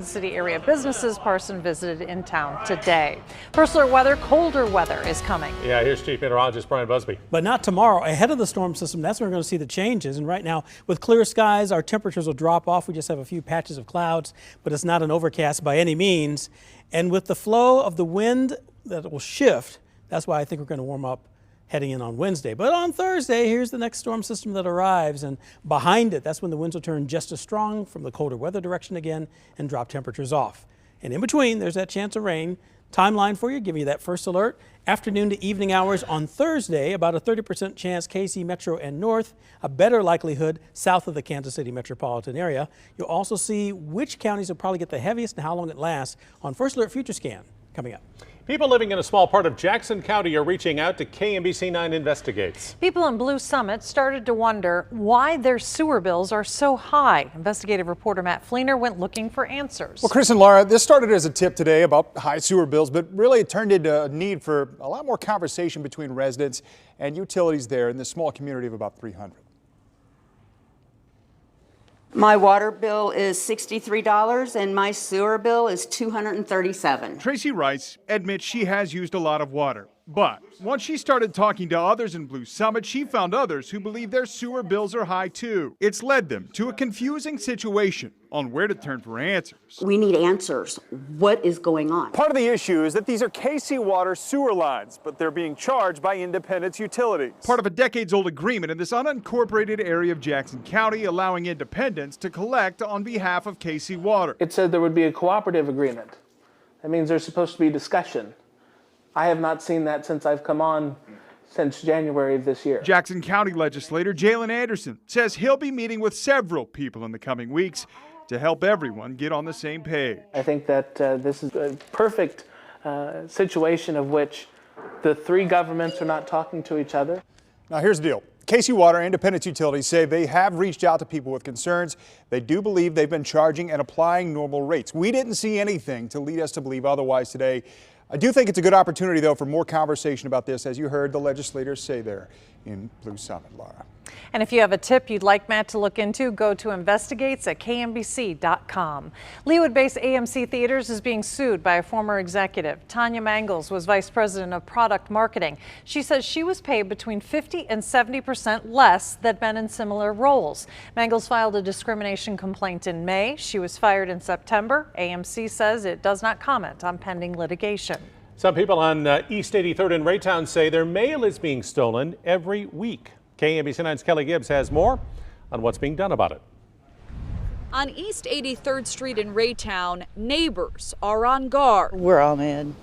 Kansas City area businesses Parson visited in town today. First alert weather, colder weather is coming. Yeah, here's Chief Meteorologist Brian Busby. But not tomorrow. Ahead of the storm system, that's when we're going to see the changes. And right now, with clear skies, our temperatures will drop off. We just have a few patches of clouds, but it's not an overcast by any means. And with the flow of the wind that will shift, that's why I think we're going to warm up heading in on Wednesday. But on Thursday, here's the next storm system that arrives, and behind it, that's when the winds will turn just as strong from the colder weather direction again and drop temperatures off. And in between, there's that chance of rain. Timeline for you, giving you that first alert. Afternoon to evening hours on Thursday, about a 30% chance KC Metro and North, a better likelihood south of the Kansas City metropolitan area. You'll also see which counties will probably get the heaviest and how long it lasts on First Alert Future Scan coming up. People living in a small part of Jackson County are reaching out to KMBC 9 Investigates. People in Blue Summit started to wonder why their sewer bills are so high. Investigative reporter Matt Fleener went looking for answers. Well, Chris and Laura, this started as a tip today about high sewer bills, but really it turned into a need for a lot more conversation between residents and utilities there in this small community of about 300. My water bill is $63 and my sewer bill is $237. Tracy Rice admits she has used a lot of water, but once she started talking to others in Blue Summit, she found others who believe their sewer bills are high too. It's led them to a confusing situation on where to turn for answers. We need answers. What is going on? Part of the issue is that these are KC Water sewer lines, but they're being charged by Independence Utilities. Part of a decades-old agreement in this unincorporated area of Jackson County allowing Independence to collect on behalf of KC Water. It said there would be a cooperative agreement. That means there's supposed to be discussion. I have not seen that since I've come on since January of this year. Jackson County legislator Jalen Anderson says he'll be meeting with several people in the coming weeks to help everyone get on the same page. I think that this is a perfect situation of which the three governments are not talking to each other. Now here's the deal. KC Water and Independence Utilities say they have reached out to people with concerns. They do believe they've been charging and applying normal rates. We didn't see anything to lead us to believe otherwise today. I do think it's a good opportunity, though, for more conversation about this, as you heard the legislators say there in Blue Summit, Laura. And if you have a tip you'd like Matt to look into, go to investigates@kmbc.com. Leawood-based AMC Theaters is being sued by a former executive. Tanya Mangels was vice president of product marketing. She says she was paid between 50 and 70% less than men in similar roles. Mangels filed a discrimination complaint in May. She was fired in September. AMC says it does not comment on pending litigation. Some people on East 83rd in Raytown say their mail is being stolen every week. KMBC 9's Kelly Gibbs has more on what's being done about it. On East 83rd Street in Raytown, neighbors are on guard. We're all mad.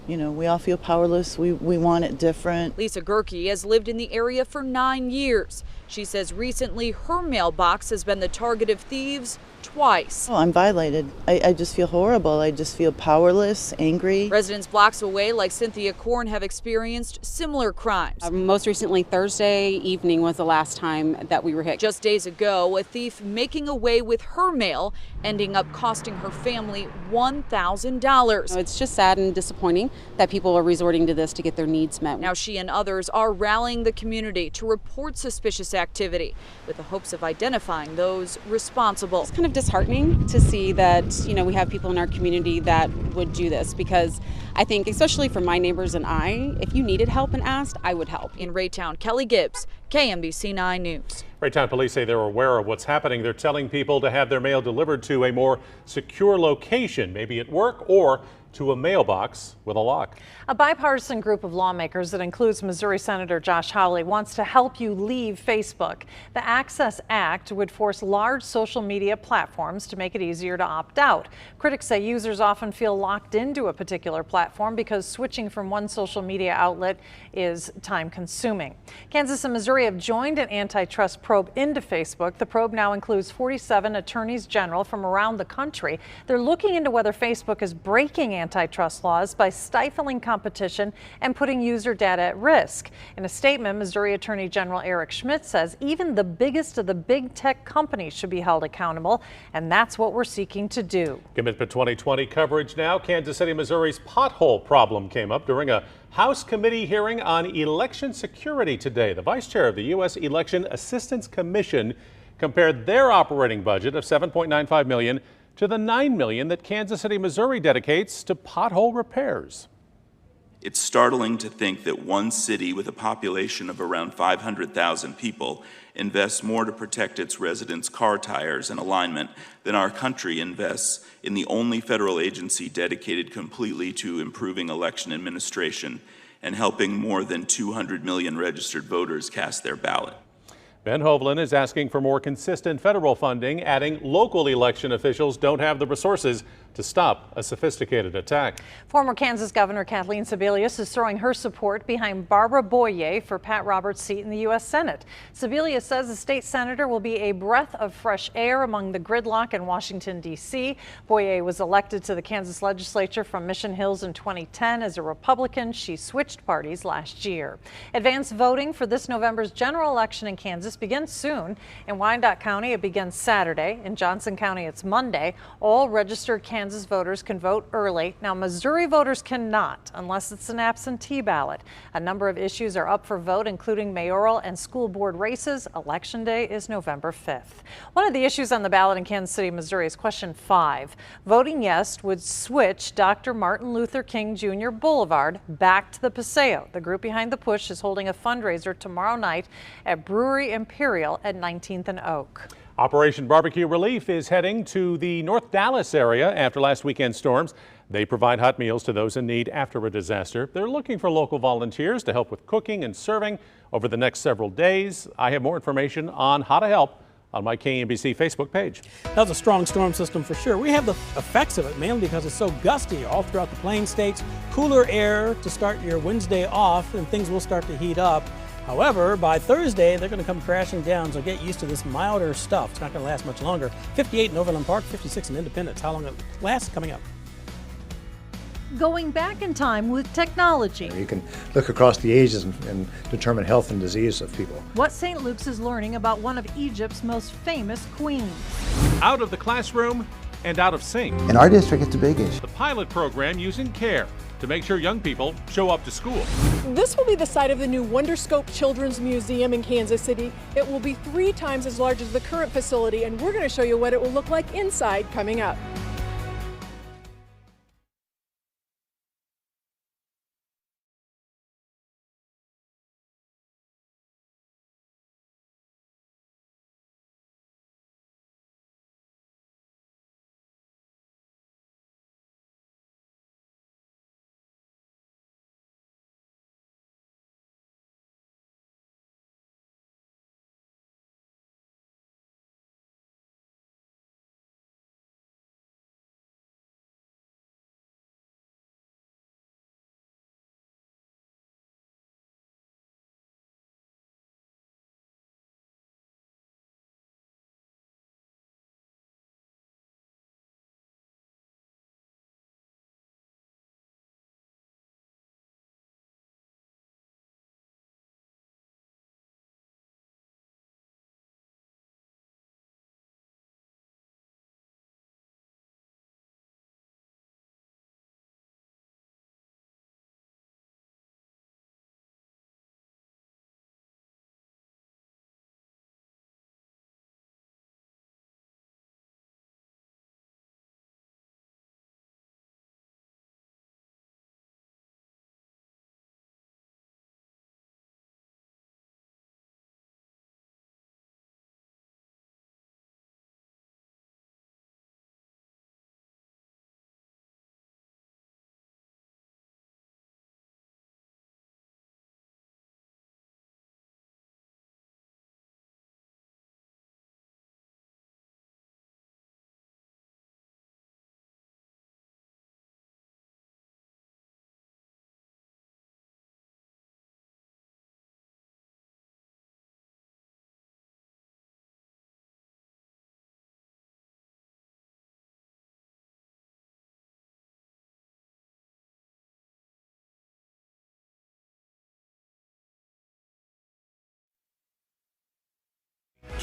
You know, we all feel powerless. We want it different. Lisa Gerke has lived in the area for 9 years. She says recently her mailbox has been the target of thieves twice. Oh, I'm violated. I just feel horrible. I just feel powerless, angry. Residents blocks away like Cynthia Korn have experienced similar crimes. Most recently, Thursday evening was the last time that we were hit. Just days ago, a thief making away with her mail, ending up costing her family $1,000. It's just sad and disappointing that people are resorting to this to get their needs met. Now she and others are rallying the community to report suspicious activity with the hopes of identifying those responsible. It's kind of disheartening to see that, we have people in our community that would do this, because I think, especially for my neighbors and I, if you needed help and asked, I would help. In Raytown, Kelly Gibbs, KMBC 9 News. Raytown police say they're aware of what's happening. They're telling people to have their mail delivered to a more secure location, maybe at work or to a mailbox with a lock. A bipartisan group of lawmakers that includes Missouri Senator Josh Hawley wants to help you leave Facebook. The Access Act would force large social media platforms to make it easier to opt out. Critics say users often feel locked into a particular platform because switching from one social media outlet is time consuming. Kansas and Missouri have joined an antitrust probe into Facebook. The probe now includes 47 attorneys general from around the country. They're looking into whether Facebook is breaking antitrust laws by stifling competition and putting user data at risk. In a statement, Missouri Attorney General Eric Schmidt says even the biggest of the big tech companies should be held accountable, and that's what we're seeking to do. Commitment 2020 coverage now. Kansas City, Missouri's pothole problem came up during a House committee hearing on election security today. The vice chair of the U.S. Election Assistance Commission compared their operating budget of $7.95 million to the $9 million that Kansas City, Missouri dedicates to pothole repairs. It's startling to think that one city with a population of around 500,000 people invests more to protect its residents' car tires and alignment than our country invests in the only federal agency dedicated completely to improving election administration and helping more than 200 million registered voters cast their ballot. Ben Hovland is asking for more consistent federal funding, adding local election officials don't have the resources to stop a sophisticated attack. Former Kansas Governor Kathleen Sebelius is throwing her support behind Barbara Boyer for Pat Roberts' seat in the U.S. Senate. Sebelius says the state senator will be a breath of fresh air among the gridlock in Washington, D.C. Boyer was elected to the Kansas legislature from Mission Hills in 2010 as a Republican. She switched parties last year. Advanced voting for this November's general election in Kansas begins soon. In Wyandotte County, it begins Saturday. In Johnson County, it's Monday. All registered Kansas voters can vote early. Now, Missouri voters cannot unless it's an absentee ballot. A number of issues are up for vote, including mayoral and school board races. Election day is November 5th. One of the issues on the ballot in Kansas City, Missouri is question 5. Voting yes would switch Dr. Martin Luther King Jr. Boulevard back to the Paseo. The group behind the push is holding a fundraiser tomorrow night at Brewery Imperial at 19th and Oak. Operation Barbecue Relief is heading to the North Dallas area after last weekend's storms. They provide hot meals to those in need after a disaster. They're looking for local volunteers to help with cooking and serving over the next several days. I have more information on how to help on my KMBC Facebook page. That was a strong storm system for sure. We have the effects of it mainly because it's so gusty all throughout the Plain States. Cooler air to start your Wednesday off, and things will start to heat up. However, by Thursday, they're going to come crashing down, so get used to this milder stuff. It's not going to last much longer. 58 in Overland Park, 56 in Independence. How long it lasts? Coming up. Going back in time with technology. You can look across the ages and determine health and disease of people. What St. Luke's is learning about one of Egypt's most famous queens. Out of the classroom and out of sync. In our district, it's a big issue. The pilot program using CARE to make sure young people show up to school. This will be the site of the new Wonderscope Children's Museum in Kansas City. It will be 3 times as large as the current facility, and we're going to show you what it will look like inside coming up.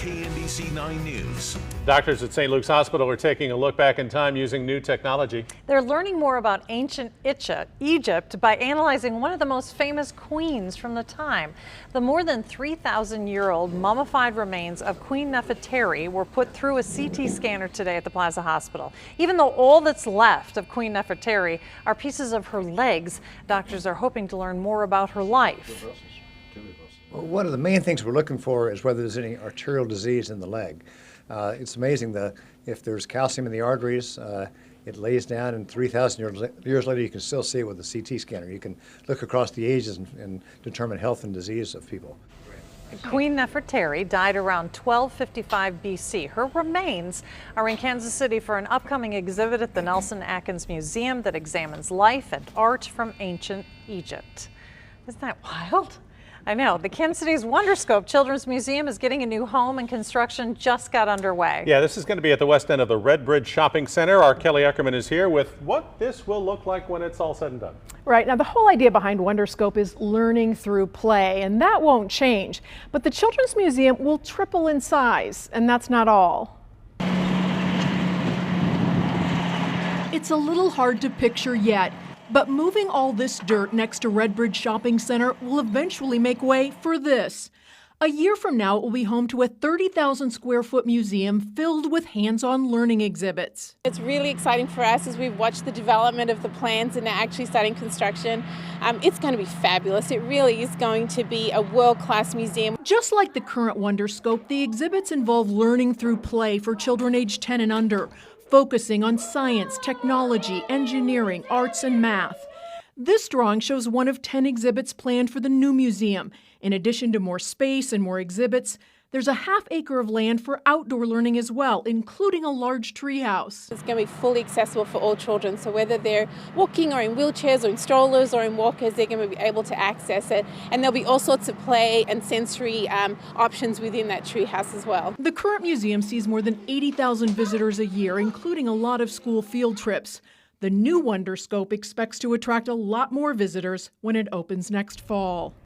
KNBC 9 News. Doctors at St. Luke's Hospital are taking a look back in time using new technology. They're learning more about ancient Egypt by analyzing one of the most famous queens from the time. The more than 3,000-year-old mummified remains of Queen Nefertari were put through a CT scanner today at the Plaza Hospital. Even though all that's left of Queen Nefertari are pieces of her legs, doctors are hoping to learn more about her life. Well, one of the main things we're looking for is whether there's any arterial disease in the leg. It's amazing if there's calcium in the arteries, it lays down, and 3,000 years later you can still see it with a CT scanner. You can look across the ages and determine health and disease of people. Queen Nefertari died around 1255 BC. Her remains are in Kansas City for an upcoming exhibit at the Nelson Atkins Museum that examines life and art from ancient Egypt. Isn't that wild? I know. The Kansas City's Wonderscope Children's Museum is getting a new home, and construction just got underway. Yeah, this is going to be at the west end of the Red Bridge Shopping Center. Our Kelly Eckerman is here with what this will look like when it's all said and done. Right. Now, the whole idea behind Wonderscope is learning through play, and that won't change. But the Children's Museum will triple in size, and that's not all. It's a little hard to picture yet, but moving all this dirt next to Red Bridge Shopping Center will eventually make way for this. A year from now, it will be home to a 30,000 square foot museum filled with hands-on learning exhibits. It's really exciting for us as we've watched the development of the plans and now actually starting construction. It's going to be fabulous. It really is going to be a world-class museum. Just like the current Wonderscope, the exhibits involve learning through play for children aged 10 and under, focusing on science, technology, engineering, arts, and math. This drawing shows one of 10 exhibits planned for the new museum. In addition to more space and more exhibits, there's a half-acre of land for outdoor learning as well, including a large treehouse. It's going to be fully accessible for all children, so whether they're walking or in wheelchairs or in strollers or in walkers, they're going to be able to access it. And there'll be all sorts of play and sensory options within that treehouse as well. The current museum sees more than 80,000 visitors a year, including a lot of school field trips. The new Wonderscope expects to attract a lot more visitors when it opens next fall.